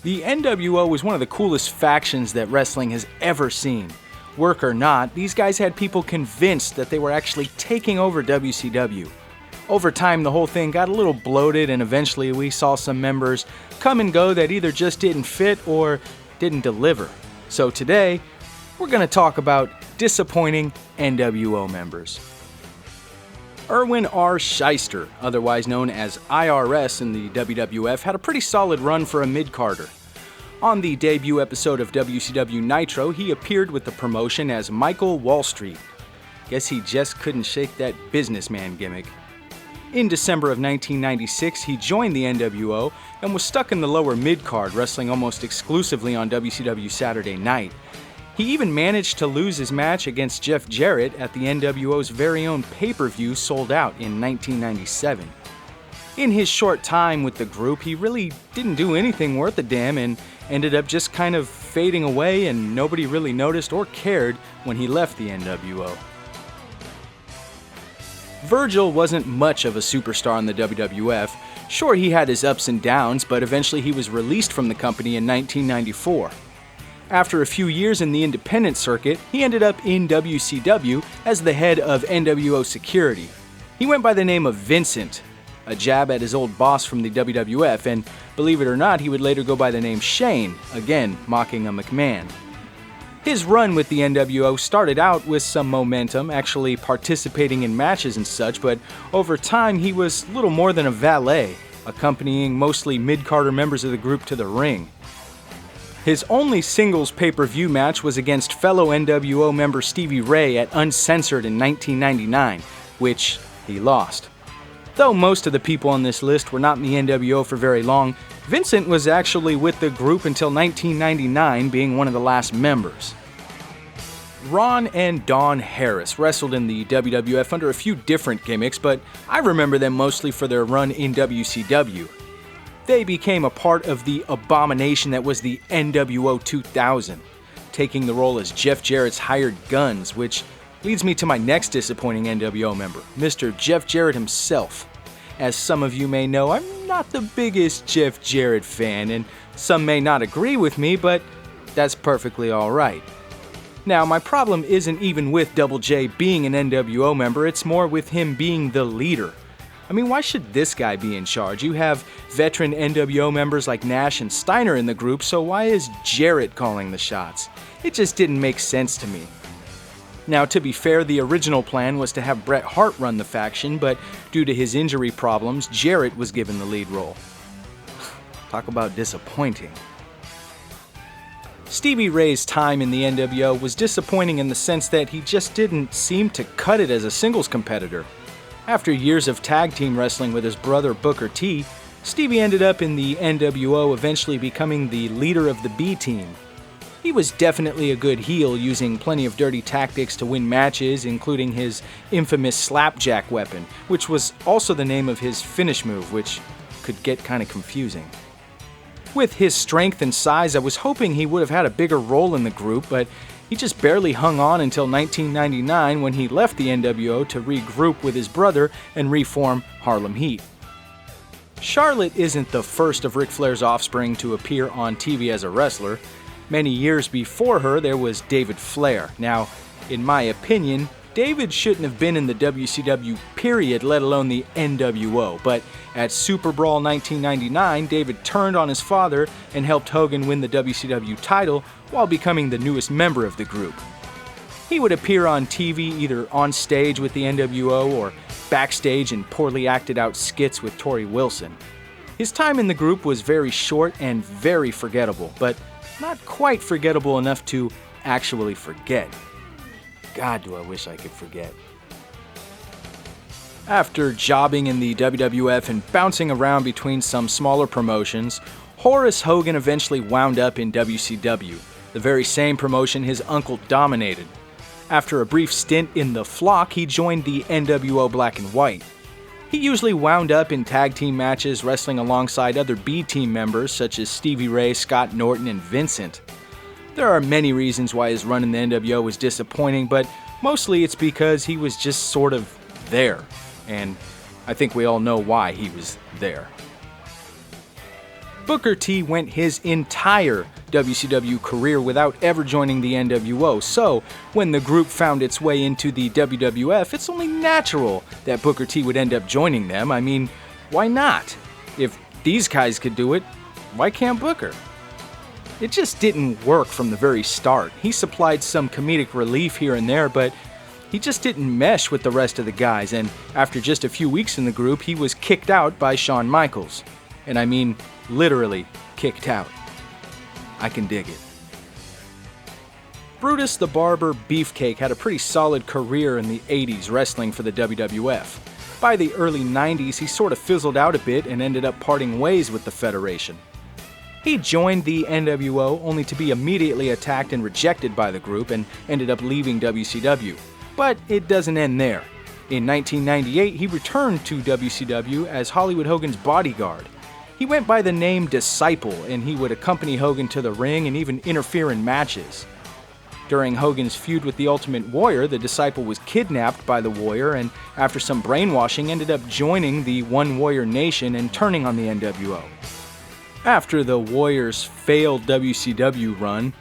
The nWo was one of the coolest factions that wrestling has ever seen. Work or not, these guys had people convinced that they were actually taking over WCW. Over time, the whole thing got a little bloated, and eventually we saw some members come and go that either just didn't fit or didn't deliver. So today, we're going to talk about disappointing nWo members. Erwin R. Shyster, otherwise known as IRS in the WWF, had a pretty solid run for a mid-carder. On the debut episode of WCW Nitro, he appeared with the promotion as Michael Wall Street. Guess he just couldn't shake that businessman gimmick. In December of 1996, he joined the nWo and was stuck in the lower mid-card, wrestling almost exclusively on WCW Saturday Night. He even managed to lose his match against Jeff Jarrett at the nWo's very own pay-per-view sold out in 1997. In his short time with the group, he really didn't do anything worth a damn and ended up just kind of fading away, and nobody really noticed or cared when he left the nWo. Virgil wasn't much of a superstar in the WWF. Sure, he had his ups and downs, but eventually he was released from the company in 1994. After a few years in the independent circuit, he ended up in WCW as the head of nWo Security. He went by the name of Vincent, a jab at his old boss from the WWF, and believe it or not, he would later go by the name Shane, again mocking a McMahon. His run with the nWo started out with some momentum, actually participating in matches and such, but over time he was little more than a valet, accompanying mostly mid-carder members of the group to the ring. His only singles pay-per-view match was against fellow nWo member Stevie Ray at Uncensored in 1999, which he lost. Though most of the people on this list were not in the nWo for very long, Vincent was actually with the group until 1999, being one of the last members. Ron and Don Harris wrestled in the WWF under a few different gimmicks, but I remember them mostly for their run in WCW. They became a part of the abomination that was the nWo 2000, taking the role as Jeff Jarrett's hired guns, which leads me to my next disappointing nWo member, Mr. Jeff Jarrett himself. As some of you may know, I'm not the biggest Jeff Jarrett fan, and some may not agree with me, but that's perfectly alright. Now, my problem isn't even with Double J being an nWo member, it's more with him being the leader. I mean, why should this guy be in charge? You have veteran nWo members like Nash and Steiner in the group, so why is Jarrett calling the shots? It just didn't make sense to me. Now, to be fair, the original plan was to have Bret Hart run the faction, but due to his injury problems, Jarrett was given the lead role. Talk about disappointing. Stevie Ray's time in the nWo was disappointing in the sense that he just didn't seem to cut it as a singles competitor. After years of tag team wrestling with his brother Booker T, Stevie ended up in the nWo, eventually becoming the leader of the B team. He was definitely a good heel, using plenty of dirty tactics to win matches, including his infamous slapjack weapon, which was also the name of his finish move, which could get kind of confusing. With his strength and size, I was hoping he would have had a bigger role in the group, but he just barely hung on until 1999 when he left the nWo to regroup with his brother and reform Harlem Heat. Charlotte isn't the first of Ric Flair's offspring to appear on TV as a wrestler. Many years before her, there was David Flair. Now, in my opinion, David shouldn't have been in the WCW period, let alone the nWo, but at Super Brawl 1999, David turned on his father and helped Hogan win the WCW title while becoming the newest member of the group. He would appear on TV either on stage with the nWo or backstage in poorly acted out skits with Torrie Wilson. His time in the group was very short and very forgettable, but not quite forgettable enough to actually forget. God, do I wish I could forget. After jobbing in the WWF and bouncing around between some smaller promotions, Horace Hogan eventually wound up in WCW, the very same promotion his uncle dominated. After a brief stint in The Flock, he joined the nWo Black and White. He usually wound up in tag team matches, wrestling alongside other B-team members such as Stevie Ray, Scott Norton, and Vincent. There are many reasons why his run in the nWo was disappointing, but mostly it's because he was just sort of there, and I think we all know why he was there. Booker T went his entire WCW career without ever joining the nWo, so when the group found its way into the WWF, it's only natural that Booker T would end up joining them. I mean, why not? If these guys could do it, why can't Booker? It just didn't work from the very start. He supplied some comedic relief here and there, but he just didn't mesh with the rest of the guys, and after just a few weeks in the group, he was kicked out by Shawn Michaels. And I mean, literally kicked out. I can dig it. Brutus the Barber Beefcake had a pretty solid career in the 80s wrestling for the WWF. By the early 90s, he sort of fizzled out a bit and ended up parting ways with the Federation. He joined the nWo only to be immediately attacked and rejected by the group and ended up leaving WCW. But it doesn't end there. In 1998, he returned to WCW as Hollywood Hogan's bodyguard. He went by the name Disciple, and he would accompany Hogan to the ring and even interfere in matches. During Hogan's feud with the Ultimate Warrior, the Disciple was kidnapped by the Warrior and after some brainwashing ended up joining the One Warrior Nation and turning on the nWo. After the Warrior's failed WCW run,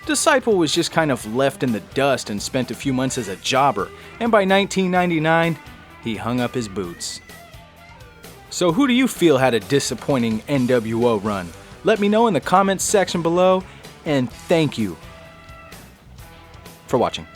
Disciple was just kind of left in the dust and spent a few months as a jobber, and by 1999, he hung up his boots. So who do you feel had a disappointing nWo run? Let me know in the comments section below, and thank you for watching.